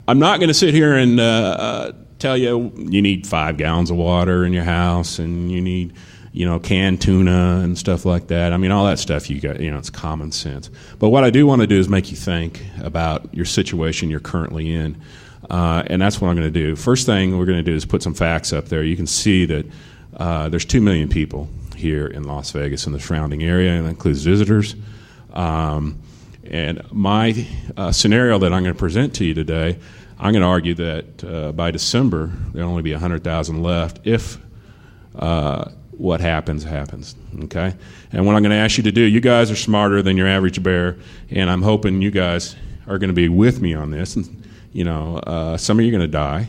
I'm not going to sit here and tell you need 5 gallons of water in your house and you need, canned tuna and stuff like that. I mean, all that stuff you got, it's common sense. But what I do want to do is make you think about your situation you're currently in. And that's what I'm going to do. First thing we're going to do is put some facts up there. You can see that there's 2 million people here in Las Vegas and the surrounding area, and that includes visitors. And my scenario that I'm going to present to you today, I'm going to argue that by December there'll only be 100,000 left if what happens. Okay, and what I'm going to ask you to do, you guys are smarter than your average bear, and I'm hoping you guys are going to be with me on this. And some of you are going to die,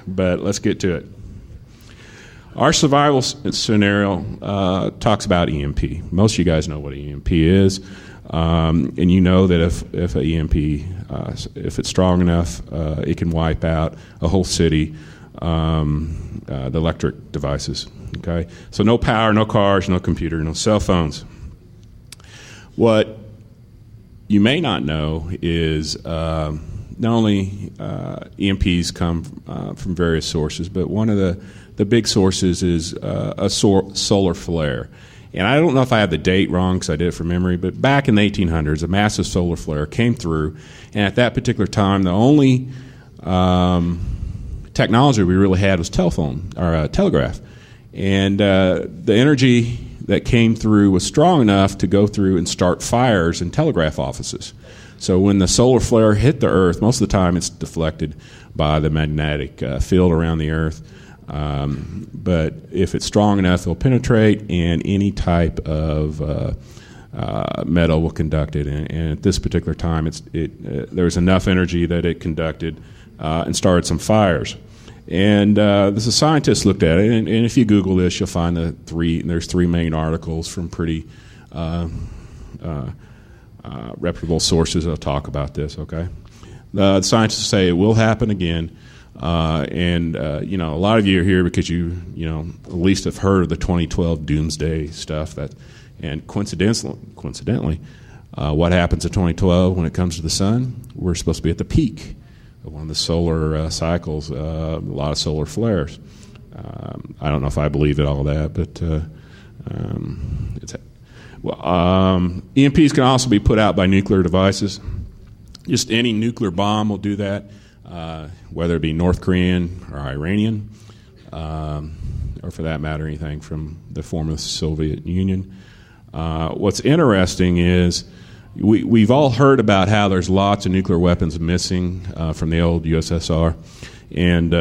but let's get to it. Our survival scenario talks about EMP. Most of you guys know what EMP is, and you know that if an EMP, if it's strong enough, it can wipe out a whole city, the electric devices. Okay, so no power, no cars, no computer, no cell phones. What you may not know is not only EMPs come from various sources, but one of the big sources is a solar flare. And I don't know if I have the date wrong because I did it from memory, but back in the 1800s, a massive solar flare came through, and at that particular time, the only technology we really had was telephone or telegraph. And the energy that came through was strong enough to go through and start fires in telegraph offices. So when the solar flare hit the Earth, most of the time it's deflected by the magnetic field around the Earth. But if it's strong enough, it'll penetrate, and any type of metal will conduct it. And at this particular time, there was enough energy that it conducted and started some fires. And the scientists looked at it, and if you Google this, you'll find there's 3 main articles from pretty reputable sources that'll talk about this. Okay, the scientists say it will happen again. And a lot of you are here because you at least have heard of the 2012 doomsday stuff. And coincidentally, what happens in 2012 when it comes to the sun? We're supposed to be at the peak of one of the solar cycles. A lot of solar flares. I don't know if I believe in all that, but EMPs can also be put out by nuclear devices. Just any nuclear bomb will do that. Whether it be North Korean or Iranian, or for that matter, anything from the former Soviet Union. What's interesting is we've all heard about how there's lots of nuclear weapons missing from the old USSR, and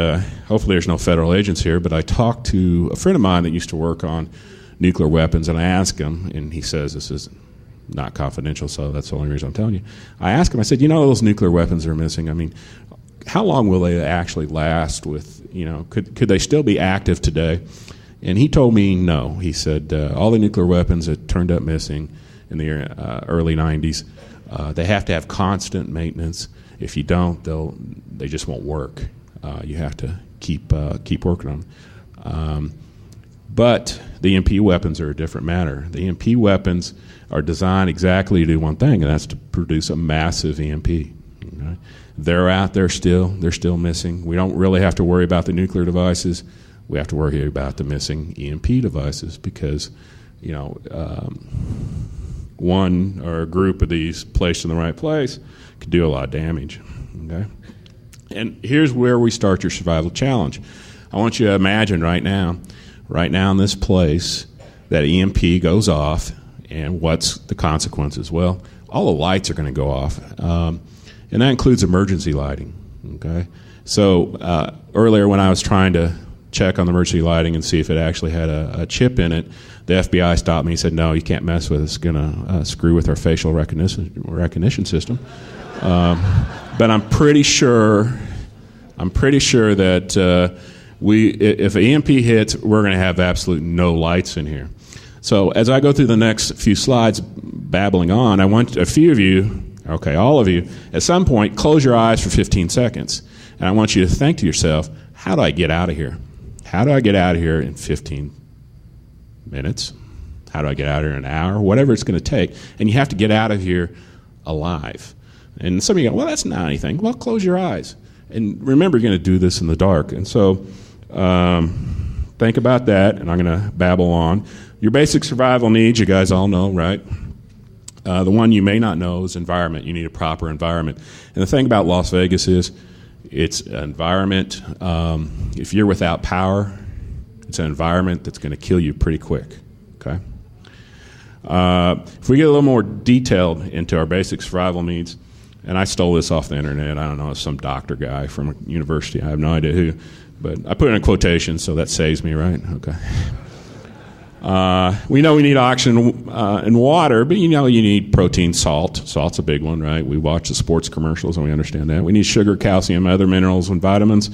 hopefully there's no federal agents here, but I talked to a friend of mine that used to work on nuclear weapons, and I asked him, and he says this is not confidential, so that's the only reason I'm telling you. I asked him, I said, those nuclear weapons are missing. I mean, how long will they actually last with, could they still be active today? And he told me no. He said all the nuclear weapons that turned up missing in the early 90s, they have to have constant maintenance. If you don't, they just won't work. You have to keep working on them. But the EMP weapons are a different matter. The EMP weapons are designed exactly to do one thing, and that's to produce a massive EMP. Okay? They're out there still. They're still missing. We don't really have to worry about the nuclear devices. We have to worry about the missing EMP devices because, one or a group of these placed in the right place could do a lot of damage. Okay? And here's where we start your survival challenge. I want you to imagine right now in this place, that EMP goes off, and what's the consequences? Well, all the lights are going to go off. And that includes emergency lighting. Okay, so earlier when I was trying to check on the emergency lighting and see if it actually had a chip in it, the FBI stopped me and said, "No, you can't mess with it. It's going to screw with our facial recognition system." But I'm pretty sure that if an EMP hits, we're going to have absolute no lights in here. So as I go through the next few slides, babbling on, I want a few of you. Okay, all of you, at some point, close your eyes for 15 seconds. And I want you to think to yourself, how do I get out of here? How do I get out of here in 15 minutes? How do I get out of here in an hour? Whatever it's going to take. And you have to get out of here alive. And some of you go, well, that's not anything. Well, close your eyes. And remember, you're going to do this in the dark. And so think about that, and I'm going to babble on. Your basic survival needs, you guys all know, right? The one you may not know is environment. You need a proper environment. And the thing about Las Vegas is it's an environment. If you're without power, it's an environment that's going to kill you pretty quick, okay? If we get a little more detailed into our basic survival needs, and I stole this off the internet. I don't know, it's some doctor guy from a university. I have no idea who. But I put it in quotations, so that saves me, right? Okay. We know we need oxygen and water, but you know you need protein, salt. Salt's a big one, right? We watch the sports commercials and we understand that. We need sugar, calcium, other minerals and vitamins.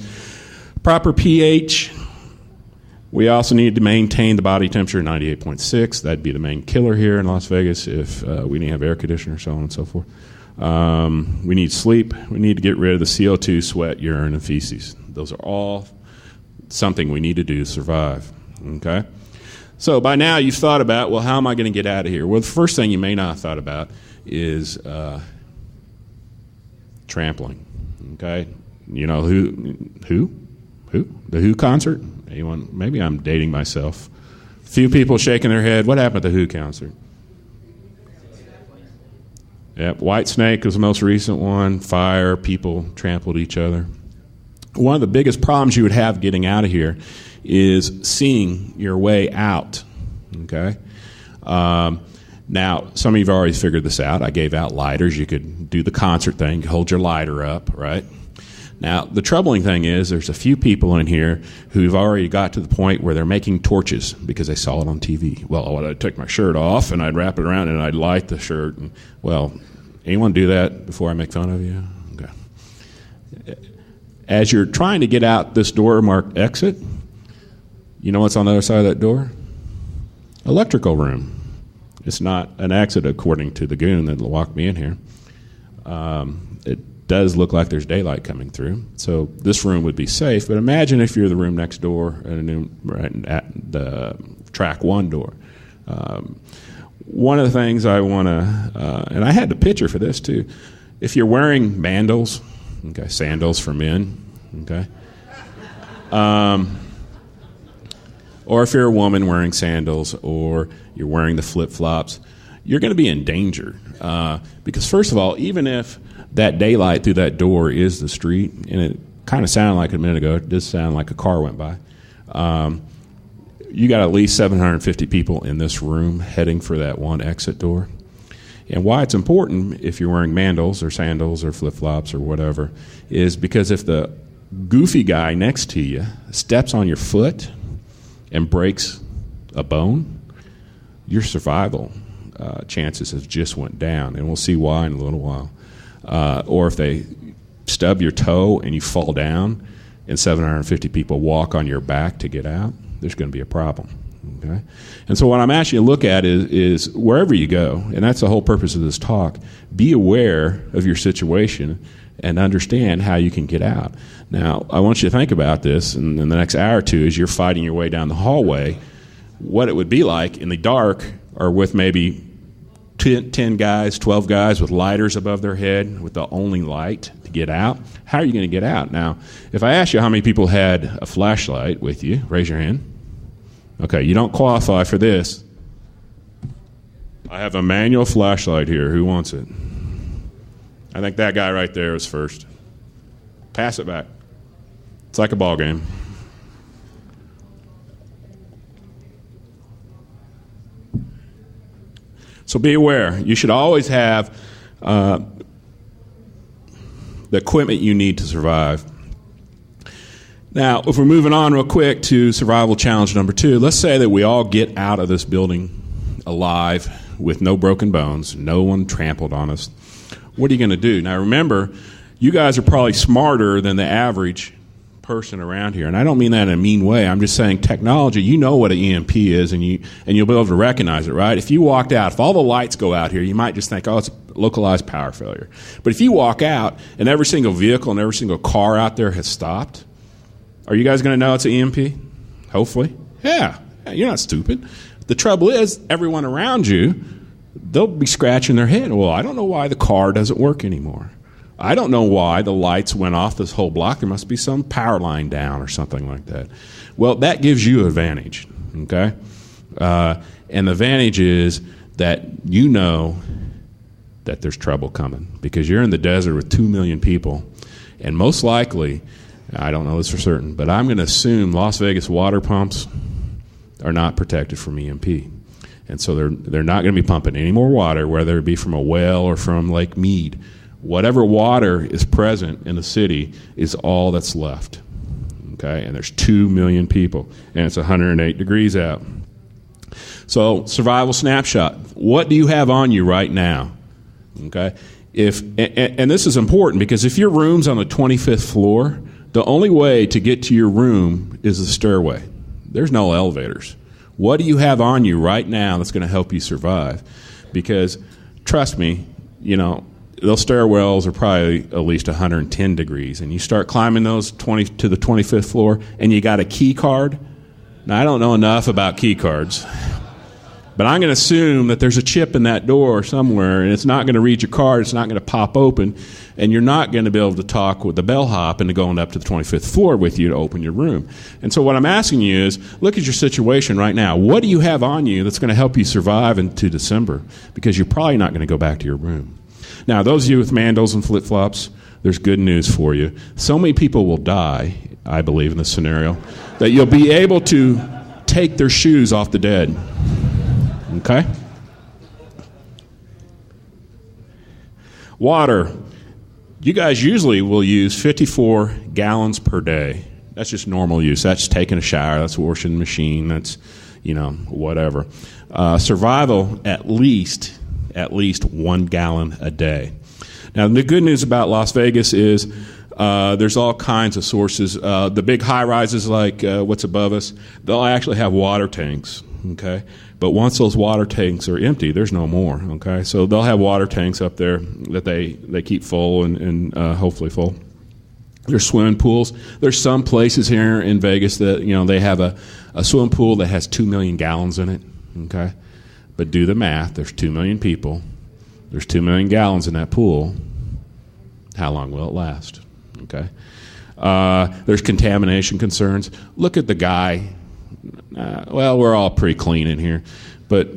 Proper pH. We also need to maintain the body temperature at 98.6. That'd be the main killer here in Las Vegas if we didn't have air conditioner, so on and so forth. We need sleep. We need to get rid of the CO2, sweat, urine, and feces. Those are all something we need to do to survive, okay? So by now you've thought about, well, how am I going to get out of here? Well, the first thing you may not have thought about is trampling, okay? You know who? The Who concert? Anyone? Maybe I'm dating myself. A few people shaking their head. What happened at the Who concert? Yep, Whitesnake was the most recent one. Fire, people trampled each other. One of the biggest problems you would have getting out of here is seeing your way out, okay? Now, some of you have already figured this out. I gave out lighters. You could do the concert thing, hold your lighter up, right? Now, the troubling thing is there's a few people in here who've already got to the point where they're making torches because they saw it on TV. Well, I'd take my shirt off, and I'd wrap it around, and I'd light the shirt. And, well, anyone do that before I make fun of you? Okay. As you're trying to get out this door marked exit, you know what's on the other side of that door? Electrical room. It's not an exit, according to the goon that walked me in here. It does look like there's daylight coming through, so this room would be safe. But imagine if you're the room next door right at the track one door. One of the things I want to, and I had the picture for this too. If you're wearing mandals, okay, sandals for men, okay, or if you're a woman wearing sandals, or you're wearing the flip-flops, you're going to be in danger. Because first of all, even if that daylight through that door is the street, and it kind of sounded like a minute ago, it did sound like a car went by, you got at least 750 people in this room heading for that one exit door. And why it's important if you're wearing mandals or sandals or flip-flops or whatever is because if the goofy guy next to you steps on your foot and breaks a bone, your survival chances have just went down, and we'll see why in a little while. Or if they stub your toe and you fall down and 750 people walk on your back to get out, there's going to be a problem. Okay? And so what I'm asking you to look at is wherever you go, and that's the whole purpose of this talk, be aware of your situation and understand how you can get out. Now, I want you to think about this in the next hour or two as you're fighting your way down the hallway, what it would be like in the dark or with maybe 10 guys, 12 guys with lighters above their head with the only light to get out. How are you going to get out? Now, if I ask you how many people had a flashlight with you, raise your hand. Okay, you don't qualify for this. I have a manual flashlight here. Who wants it? I think that guy right there is first. Pass it back. It's like a ball game. So be aware. You should always have the equipment you need to survive. Now, if we're moving on real quick to survival challenge number 2, let's say that we all get out of this building alive with no broken bones, no one trampled on us. What are you going to do? Now, remember, you guys are probably smarter than the average person around here, and I don't mean that in a mean way. I'm just saying technology, you know what an EMP is, and you'll be able to recognize it, right? If you walked out, if all the lights go out here, you might just think, oh, it's a localized power failure. But if you walk out and every single vehicle and every single car out there has stopped, are you guys going to know it's an EMP? Hopefully. Yeah, you're not stupid. The trouble is, everyone around you they'll be scratching their head. Well, I don't know why the car doesn't work anymore. I don't know why the lights went off this whole block. There must be some power line down or something like that. Well, that gives you an advantage, okay? And the advantage is that you know that there's trouble coming because you're in the desert with 2 million people. And most likely, I don't know this for certain, but I'm going to assume Las Vegas water pumps are not protected from EMP. And so they're not going to be pumping any more water, whether it be from a well or from Lake Mead. Whatever water is present in the city is all that's left. Okay? And there's 2 million people, and it's 108 degrees out. So, survival snapshot. What do you have on you right now? Okay? And this is important because if your room's on the 25th floor, the only way to get to your room is the stairway. There's no elevators. What do you have on you right now that's going to help you survive? Because, trust me, those stairwells are probably at least 110 degrees. And you start climbing those to the 25th floor, and you got a key card. Now, I don't know enough about key cards, but I'm going to assume that there's a chip in that door somewhere, and it's not going to read your card, it's not going to pop open, and you're not going to be able to talk with the bellhop into going up to the 25th floor with you to open your room. And so what I'm asking you is, look at your situation right now. What do you have on you that's going to help you survive into December? Because you're probably not going to go back to your room. Now, those of you with mandals and flip-flops, there's good news for you. So many people will die, I believe, in this scenario, that you'll be able to take their shoes off the dead. Okay? Water. You guys usually will use 54 gallons per day. That's just normal use. That's taking a shower. That's washing the machine. That's, whatever. Survival, at least 1 gallon a day. Now, the good news about Las Vegas is there's all kinds of sources. The big high-rises like what's above us, they'll actually have water tanks, okay? But once those water tanks are empty, there's no more, okay? So they'll have water tanks up there that they keep full and hopefully full. There's swimming pools. There's some places here in Vegas that, they have a swimming pool that has 2 million gallons in it, okay? But do the math. There's 2 million people. There's 2 million gallons in that pool. How long will it last? Okay. There's contamination concerns. Look at the guy. We're all pretty clean in here. But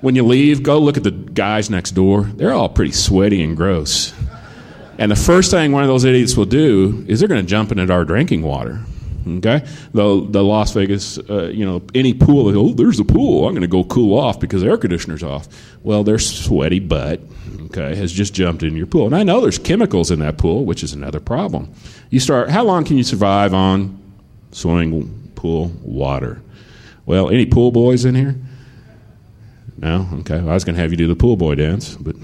when you leave, go look at the guys next door. They're all pretty sweaty and gross. And the first thing one of those idiots will do is they're going to jump into our drinking water. Okay? The Las Vegas, any pool, there's a pool. I'm going to go cool off because the air conditioner's off. Well, their sweaty butt, okay, has just jumped in your pool. And I know there's chemicals in that pool, which is another problem. How long can you survive on swimming pool water? Well, any pool boys in here? No? Okay. Well, I was going to have you do the pool boy dance, but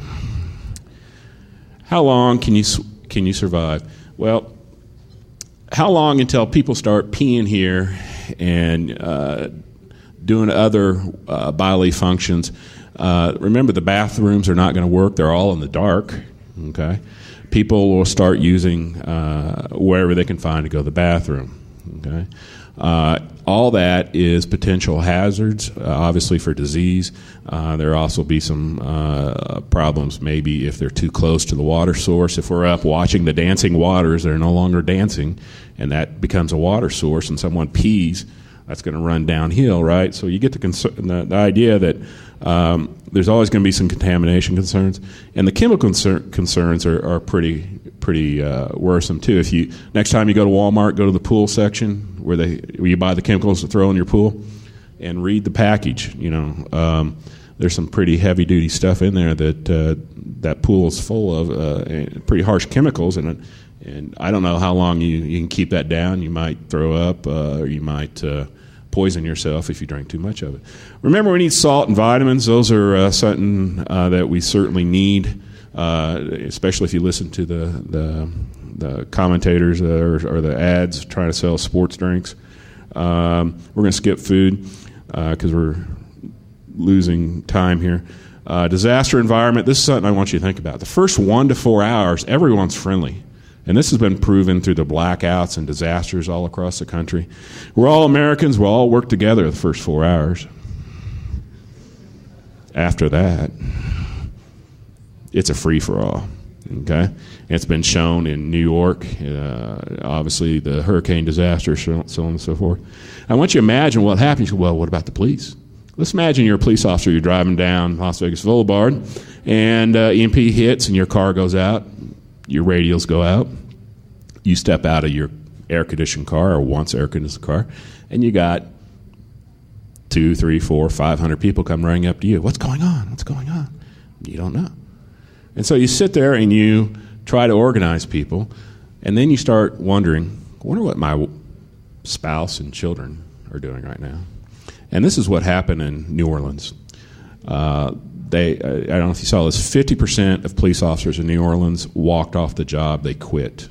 how long can you survive? Well, how long until people start peeing here and doing other bodily functions? Remember, the bathrooms are not going to work. They're all in the dark. Okay, people will start using wherever they can find to go to the bathroom. Okay, all that is potential hazards, obviously, for disease. There also be some problems maybe if they're too close to the water source. If we're up watching the dancing waters, they're no longer dancing, and that becomes a water source, and someone pees, that's going to run downhill, right? So you get the idea that there's always going to be some contamination concerns, and the chemical concerns are pretty worrisome too. If you next time you go to Walmart, go to the pool section where you buy the chemicals to throw in your pool, and read the package. There's some pretty heavy duty stuff in there that pool is full of pretty harsh chemicals, and I don't know how long you can keep that down. You might throw up, or you might poison yourself if you drink too much of it. Remember, we need salt and vitamins. Those are something that we certainly need, especially if you listen to the commentators or the ads trying to sell sports drinks. We're going to skip food because we're losing time here. Disaster environment. This is something I want you to think about. The first 1 to 4 hours, everyone's friendly. And this has been proven through the blackouts and disasters all across the country. We're all Americans. We'll all work together the first 4 hours. After that, it's a free-for-all. Okay, it's been shown in New York, obviously the hurricane disaster, so on and so forth. I want you to imagine what happens. Well, what about the police? Let's imagine you're a police officer. You're driving down Las Vegas Boulevard, and EMP hits, and your car goes out. Your radios go out. You step out of your air-conditioned car, or once air-conditioned car, and you got 200, 300, 400, 500 people come running up to you. What's going on? What's going on? You don't know. And so you sit there and you try to organize people, and then you start wondering, I wonder what my spouse and children are doing right now. And this is what happened in New Orleans. I don't know if you saw this, 50% of police officers in New Orleans walked off the job. They quit.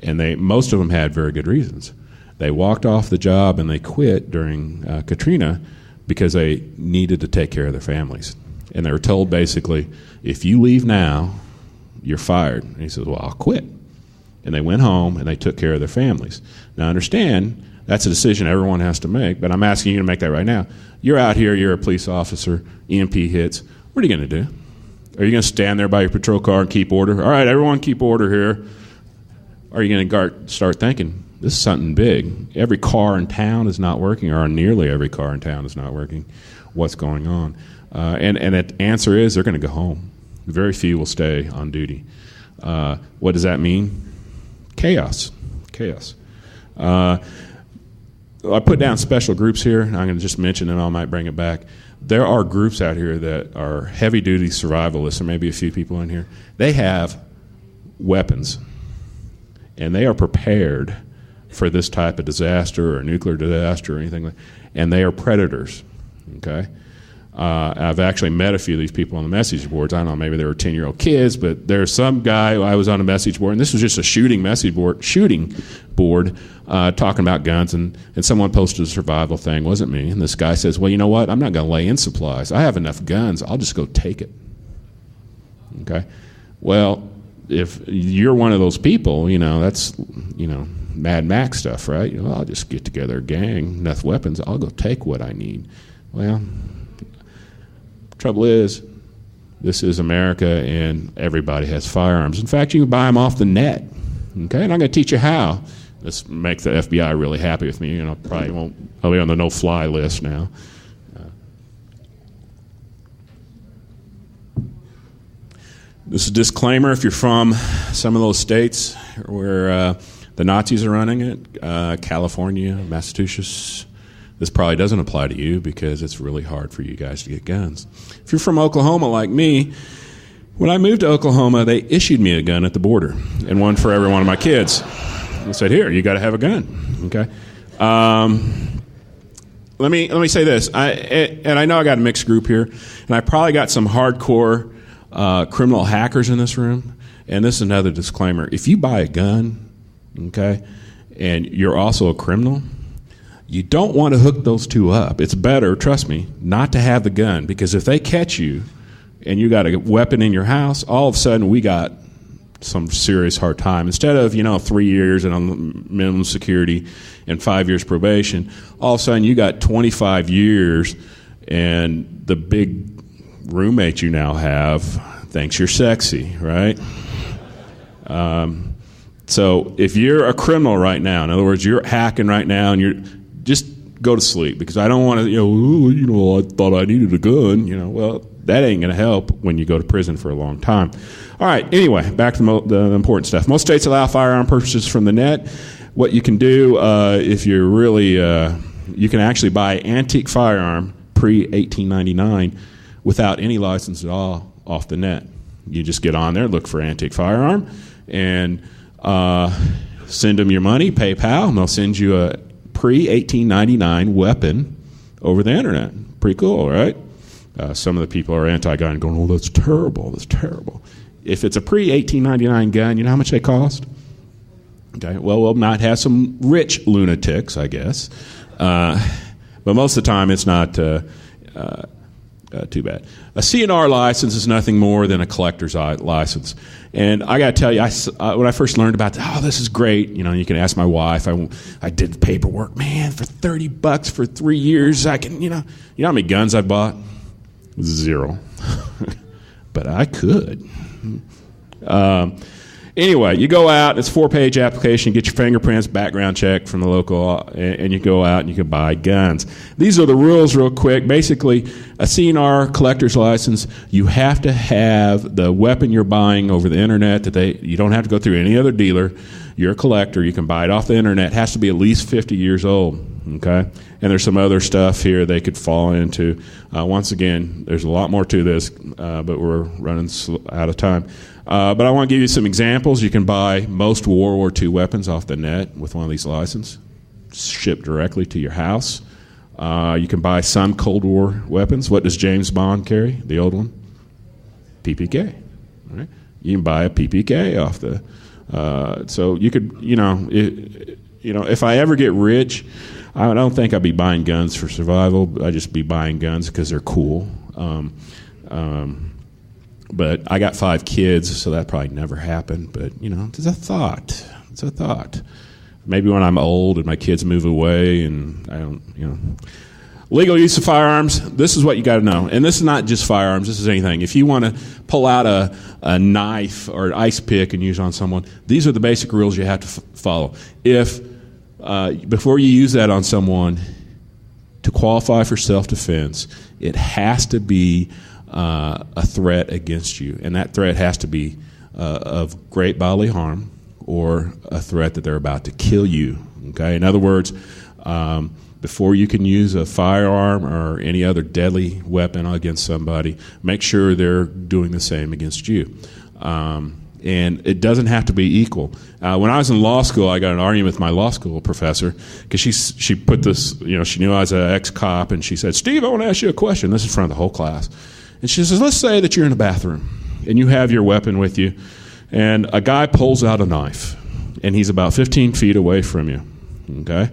And most of them had very good reasons. They walked off the job and they quit during Katrina because they needed to take care of their families. And they were told basically, if you leave now, you're fired. And he says, well, I'll quit. And they went home and they took care of their families. Now understand, that's a decision everyone has to make, but I'm asking you to make that right now. You're out here, you're a police officer, EMP hits. What are you going to do? Are you going to stand there by your patrol car and keep order? All right, everyone keep order here. Or are you going to start thinking, this is something big. Every car in town is not working, or nearly every car in town is not working. What's going on? And the answer is they're going to go home. Very few will stay on duty. What does that mean? Chaos. I put down special groups here. I'm going to just mention them. I might bring it back. There are groups out here that are heavy-duty survivalists. There may be a few people in here. They have weapons, and they are prepared for this type of disaster or nuclear disaster or anything like that. And they are predators. Okay. I've actually met a few of these people on the message boards. I don't know, maybe they were 10-year-old kids, but there's some guy, I was on a message board, and this was just a shooting board talking about guns, and someone posted a survival thing. It wasn't me. And this guy says, well, you know what? I'm not going to lay in supplies. I have enough guns. I'll just go take it. Okay? Well, if you're one of those people, that's, Mad Max stuff, right? I'll just get together a gang, enough weapons. I'll go take what I need. Well, trouble is, this is America, and everybody has firearms. In fact, you can buy them off the net. Okay, and I'm going to teach you how. This makes the FBI really happy with me. Probably won't. I'll be on the no-fly list now. This is a disclaimer. If you're from some of those states where the Nazis are running it, California, Massachusetts, this probably doesn't apply to you because it's really hard for you guys to get guns. If you're from Oklahoma like me, when I moved to Oklahoma, they issued me a gun at the border, and one for every one of my kids. They said, here, you got to have a gun. Okay. Let me say this, and I know I got a mixed group here, and I probably got some hardcore criminal hackers in this room, and this is another disclaimer. If you buy a gun, okay, and you're also a criminal, you don't want to hook those two up. It's better, trust me, not to have the gun, because if they catch you and you got a weapon in your house, all of a sudden we got some serious hard time. Instead of 3 years and on minimum security and 5 years probation, all of a sudden you got 25 years, and the big roommate you now have thinks you're sexy, right? So if you're a criminal right now, in other words, you're hacking right now, and you're just go to sleep, because I don't want to, I thought I needed a gun. Well, that ain't going to help when you go to prison for a long time. All right, anyway, back to the important stuff. Most states allow firearm purchases from the net. What you can do, if you're really, you can actually buy antique firearm pre-1899 without any license at all off the net. You just get on there, look for antique firearm, and send them your money, PayPal, and they'll send you a pre-1899 weapon over the internet. Pretty cool, right? Some of the people are anti-gun, going, oh, that's terrible, that's terrible. If it's a pre-1899 gun, you know how much they cost? Okay, well, we might have some rich lunatics, I guess. But most of the time, it's not too bad. A CNR license is nothing more than a collector's license. And I got to tell you, when I first learned about that, this is great. You can ask my wife. I did the paperwork. Man, for $30 for 3 years, I can, you know how many guns I bought? 0. But I could. Anyway, you go out, it's a 4-page application, you get your fingerprints, background check from the local, and you go out and you can buy guns. These are the rules real quick. Basically, a CNR collector's license, you have to have the weapon you're buying over the internet, you don't have to go through any other dealer. You're a collector, you can buy it off the internet. It has to be at least 50 years old, okay? And there's some other stuff here they could fall into. Once again, there's a lot more to this, but we're running out of time. But I want to give you some examples. You can buy most World War II weapons off the net with one of these licenses, shipped directly to your house. You can buy some Cold War weapons. What does James Bond carry, the old one? PPK. All right? You can buy a PPK off the... so you could, if I ever get rich, I don't think I'd be buying guns for survival. I'd just be buying guns because they're cool. But I got 5 kids, so that probably never happened. But, it's a thought. It's a thought. Maybe when I'm old and my kids move away and I don't, Legal use of firearms, this is what you got to know. And this is not just firearms, this is anything. If you want to pull out a knife or an ice pick and use it on someone, these are the basic rules you have to follow. If, before you use that on someone, to qualify for self-defense, it has to be a threat against you. And that threat has to be of great bodily harm or a threat that they're about to kill you. Okay? In other words, before you can use a firearm or any other deadly weapon against somebody, make sure they're doing the same against you. And it doesn't have to be equal. When I was in law school, I got an argument with my law school professor because she put this, she knew I was an ex-cop, and she said, "Steve, I want to ask you a question." This is in front of the whole class. And she says, "Let's say that you're in a bathroom and you have your weapon with you, and a guy pulls out a knife, and he's about 15 feet away from you. Okay?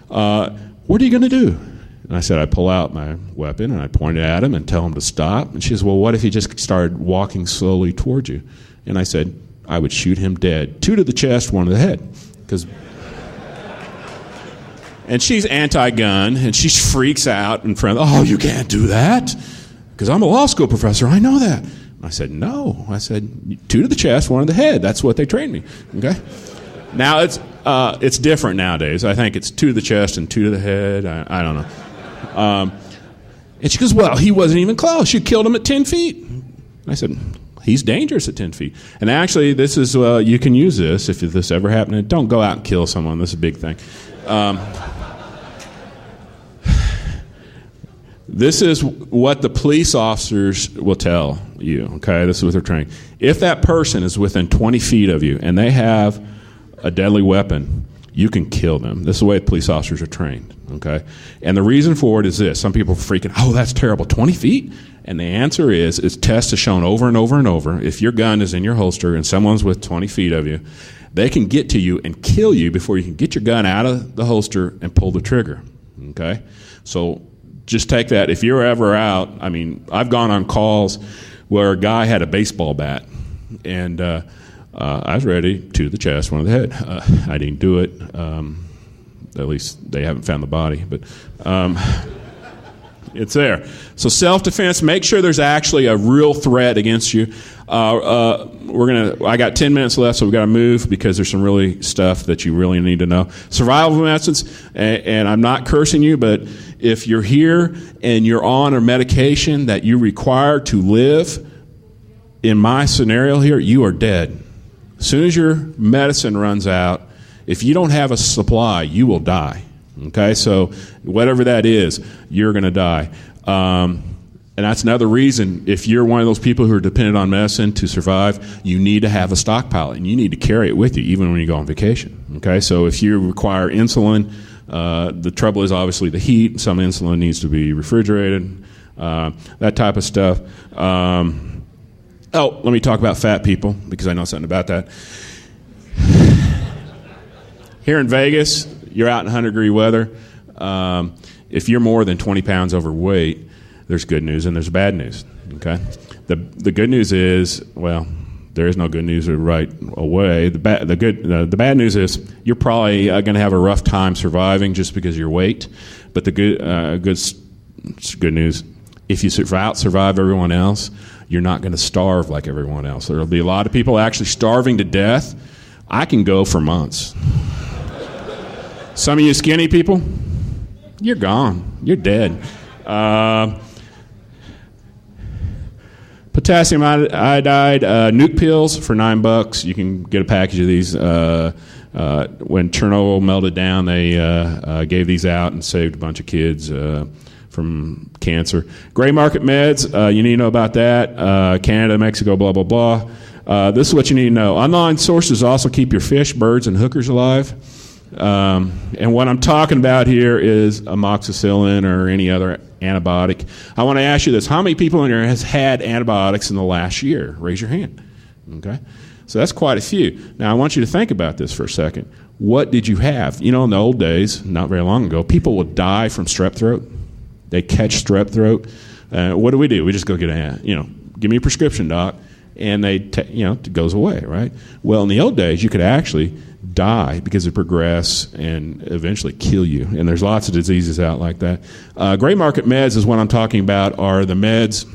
What are you going to do?" And I said, "I pull out my weapon and I point it at him and tell him to stop." And she says, "Well, what if he just started walking slowly towards you?" And I said, "I would shoot him dead. 2 to the chest, 1 to the head." And she's anti-gun, and she freaks out in front of, "Oh, you can't do that. Because I'm a law school professor, I know that." I said, "No." I said, 2 to the chest, 1 to the head. That's what they trained me. Okay? Now, it's different nowadays. I think it's 2 to the chest and 2 to the head. I don't know. And she goes, "Well, he wasn't even close. You killed him at 10 feet. I said, "He's dangerous at 10 feet. And actually, this is, you can use this if this ever happened. Don't go out and kill someone. This is a big thing. This is what the police officers will tell you, okay? This is what they're training. If that person is within 20 feet of you and they have a deadly weapon, you can kill them. This is the way the police officers are trained, okay? And the reason for it is this. Some people are freaking, "Oh, that's terrible, 20 feet? And the answer is tests have shown over and over and over, if your gun is in your holster and someone's with 20 feet of you, they can get to you and kill you before you can get your gun out of the holster and pull the trigger, okay? So just take that. If you're ever out, I've gone on calls where a guy had a baseball bat, and I was ready, 2 to the chest, 1 to the head. I didn't do it. At least they haven't found the body, but it's there. So self-defense, make sure there's actually a real threat against you. I got 10 minutes left, so we've got to move because there's some really stuff that you really need to know. Survival methods, and I'm not cursing you, but if you're here and you're on a medication that you require to live, in my scenario here, you are dead. As soon as your medicine runs out, if you don't have a supply, you will die. Okay, so whatever that is, you're going to die. And that's another reason, if you're one of those people who are dependent on medicine to survive, you need to have a stockpile, and you need to carry it with you even when you go on vacation. Okay, so if you require insulin, the trouble is obviously the heat. Some insulin needs to be refrigerated, that type of stuff. Let me talk about fat people, because I know something about that. Here in Vegas, you're out in 100-degree weather. If you're more than 20 pounds overweight, there's good news and there's bad news. Okay, the good news is, well, there is no good news right away. The bad news is you're probably going to have a rough time surviving just because of your weight. But the good news, if you survive everyone else, you're not going to starve like everyone else. There will be a lot of people actually starving to death. I can go for months. Some of you skinny people, you're gone. You're dead. Potassium iodide nuke pills for $9. You can get a package of these. When Chernobyl melted down, they gave these out and saved a bunch of kids from cancer. Gray market meds, you need to know about that. Canada, Mexico, blah, blah, blah. This is what you need to know. Online sources also keep your fish, birds, and hookers alive. And what I'm talking about here is amoxicillin or any other antibiotic. I want to ask you this. How many people in here has had antibiotics in the last year? Raise your hand. Okay? So that's quite a few. Now, I want you to think about this for a second. What did you have? You know, in the old days, not very long ago, people would die from strep throat. They catch strep throat. What do? We just go get give me a prescription, doc, and it goes away, right? Well, in the old days, you could actually die because it progress and eventually kill you. And there's lots of diseases out like that. Gray market meds is what I'm talking about, are the meds.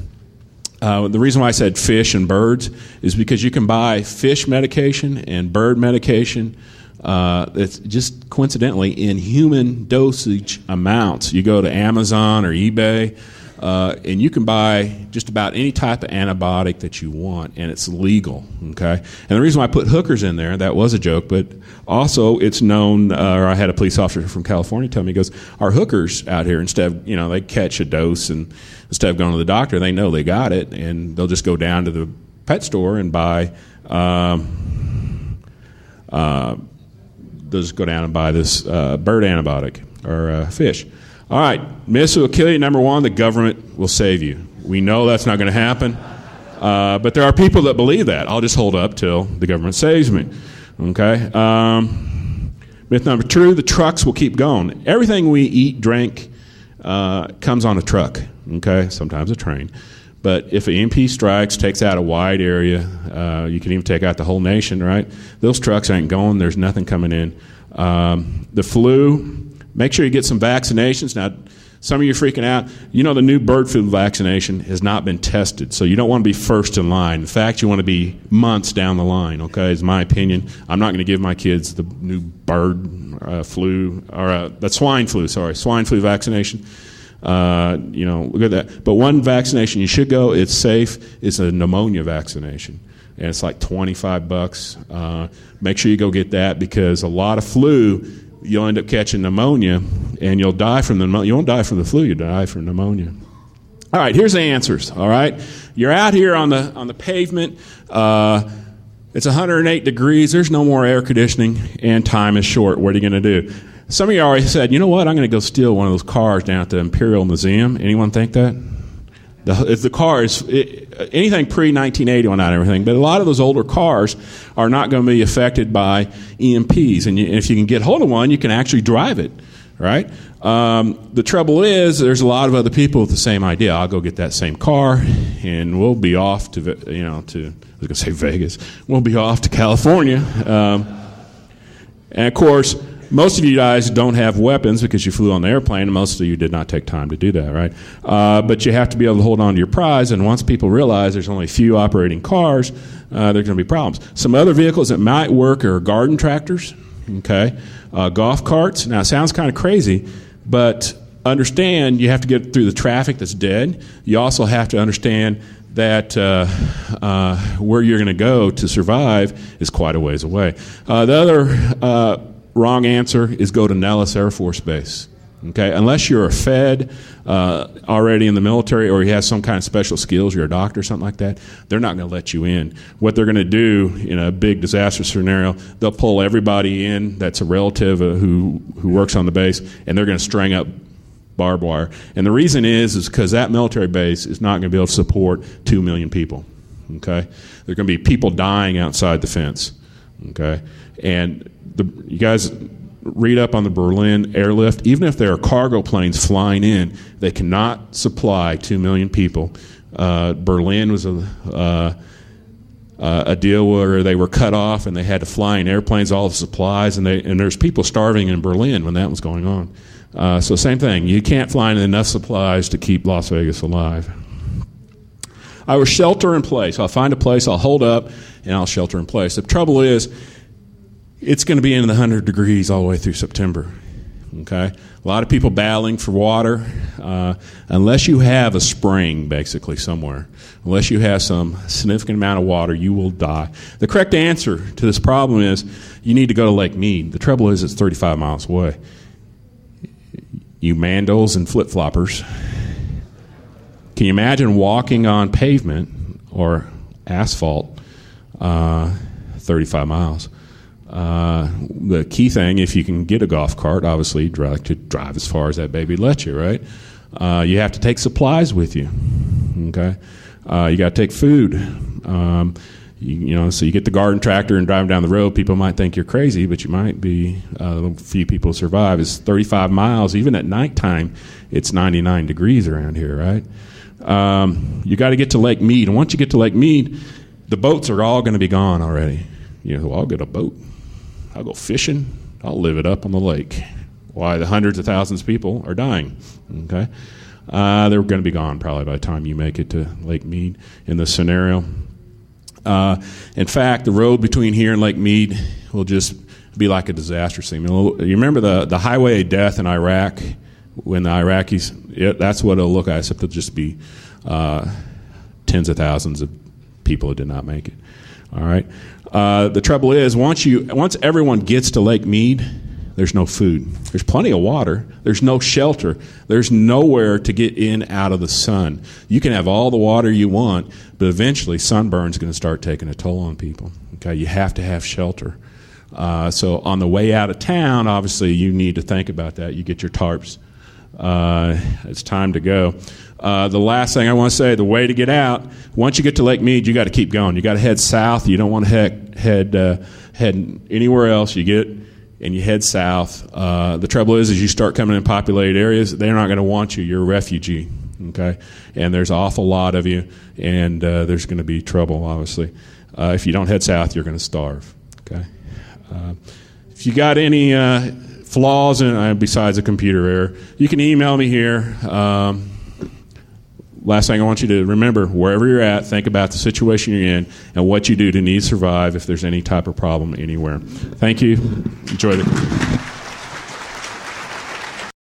The reason why I said fish and birds is because you can buy fish medication and bird medication that's just coincidentally in human dosage amounts. You go to Amazon or eBay, and you can buy just about any type of antibiotic that you want, and it's legal, okay? And the reason why I put hookers in there, that was a joke, but also it's known, or I had a police officer from California tell me, he goes, our hookers out here, instead of, they catch a dose, and instead of going to the doctor, they know they got it, and they'll just go down to the pet store and buy, they'll just go down and buy this bird antibiotic or fish. All right, myths will kill you. Number one, the government will save you. We know that's not going to happen, but there are people that believe that. I'll just hold up till the government saves me. Okay. Myth number two, the trucks will keep going. Everything we eat, drink, comes on a truck. Okay, sometimes a train. But if an EMP strikes, takes out a wide area, you can even take out the whole nation, right? Those trucks ain't going. There's nothing coming in. The flu. Make sure you get some vaccinations. Now, some of you are freaking out. You know the new bird flu vaccination has not been tested, so you don't want to be first in line. In fact, you want to be months down the line, okay, is my opinion. I'm not going to give my kids the new bird flu, or the swine flu vaccination. Look at that. But one vaccination you should go, it's safe, is a pneumonia vaccination. And it's like $25. Make sure you go get that, because a lot of flu, you'll end up catching pneumonia, and you'll die from the pneumonia. You won't die from the flu, you'll die from pneumonia. All right, here's the answers, all right? You're out here on the pavement. It's 108 degrees. There's no more air conditioning, and time is short. What are you going to do? Some of you already said, you know what, I'm going to go steal one of those cars down at the Imperial Museum. Anyone think that? If the car is anything pre-1980, well, not everything, but a lot of those older cars are not going to be affected by EMPs. And if you can get hold of one, you can actually drive it, right? The trouble is, there's a lot of other people with the same idea. I'll go get that same car, and we'll be off to, I was going to say Vegas. We'll be off to California. And, of course, most of you guys don't have weapons because you flew on the airplane, and most of you did not take time to do that, right? But you have to be able to hold on to your prize, and once people realize there's only a few operating cars, there are going to be problems. Some other vehicles that might work are garden tractors, okay? Golf carts. Now, it sounds kind of crazy, but understand you have to get through the traffic that's dead. You also have to understand that where you're going to go to survive is quite a ways away. The other wrong answer is go to Nellis Air Force Base. Okay, unless you're a Fed already in the military, or you have some kind of special skills, you're a doctor or something like that, they're not going to let you in. What they're going to do in a big disaster scenario, they'll pull everybody in that's a relative who works on the base, and they're going to string up barbed wire. And the reason is because that military base is not going to be able to support 2 million people. Okay, there are going to be people dying outside the fence. Okay, and you guys read up on the Berlin airlift. Even if there are cargo planes flying in, they cannot supply 2 million people. Berlin was a deal where they were cut off and they had to fly in airplanes, all the supplies, and there's people starving in Berlin when that was going on. So same thing. You can't find enough supplies to keep Las Vegas alive. I will shelter in place. I'll find a place, I'll hold up, and I'll shelter in place. The trouble is, it's going to be in the 100 degrees all the way through September. Okay? A lot of people battling for water. Unless you have a spring, basically, somewhere, unless you have some significant amount of water, you will die. The correct answer to this problem is you need to go to Lake Mead. The trouble is it's 35 miles away. You mandals and flip-floppers. Can you imagine walking on pavement or asphalt 35 miles? The key thing, if you can get a golf cart, obviously you'd like to drive as far as that baby lets you, right? You have to take supplies with you. Okay, you got to take food. So you get the garden tractor and drive down the road. People might think you're crazy, but you might be. A few people survive. It's 35 miles. Even at nighttime, it's 99 degrees around here, right? You got to get to Lake Mead, and once you get to Lake Mead, the boats are all going to be gone already. Well, I'll get a boat. I'll go fishing. I'll live it up on the lake. Why? The hundreds of thousands of people are dying. Okay, they're going to be gone probably by the time you make it to Lake Mead in this scenario. In fact, the road between here and Lake Mead will just be like a disaster scene. You remember the highway of death in Iraq when the Iraqis? That's what it'll look like. Except it'll just be tens of thousands of people who did not make it. All right. The trouble is, once everyone gets to Lake Mead, there's no food. There's plenty of water. There's no shelter. There's nowhere to get in out of the sun. You can have all the water you want, but eventually sunburn's going to start taking a toll on people. Okay, you have to have shelter. So on the way out of town, obviously you need to think about that. You get your tarps. It's time to go. The last thing I want to say, the way to get out, once you get to Lake Mead, you got to keep going. You got to head south. You don't want to head anywhere else. You get and you head south. The trouble is, as you start coming in populated areas, they're not going to want you. You're a refugee, okay? And there's an awful lot of you, and there's going to be trouble, obviously. If you don't head south, you're going to starve, okay? If you got any flaws besides a computer error, you can email me here. Last thing I want you to remember, wherever you're at, think about the situation you're in and what you do to need to survive if there's any type of problem anywhere. Thank you. Enjoy it.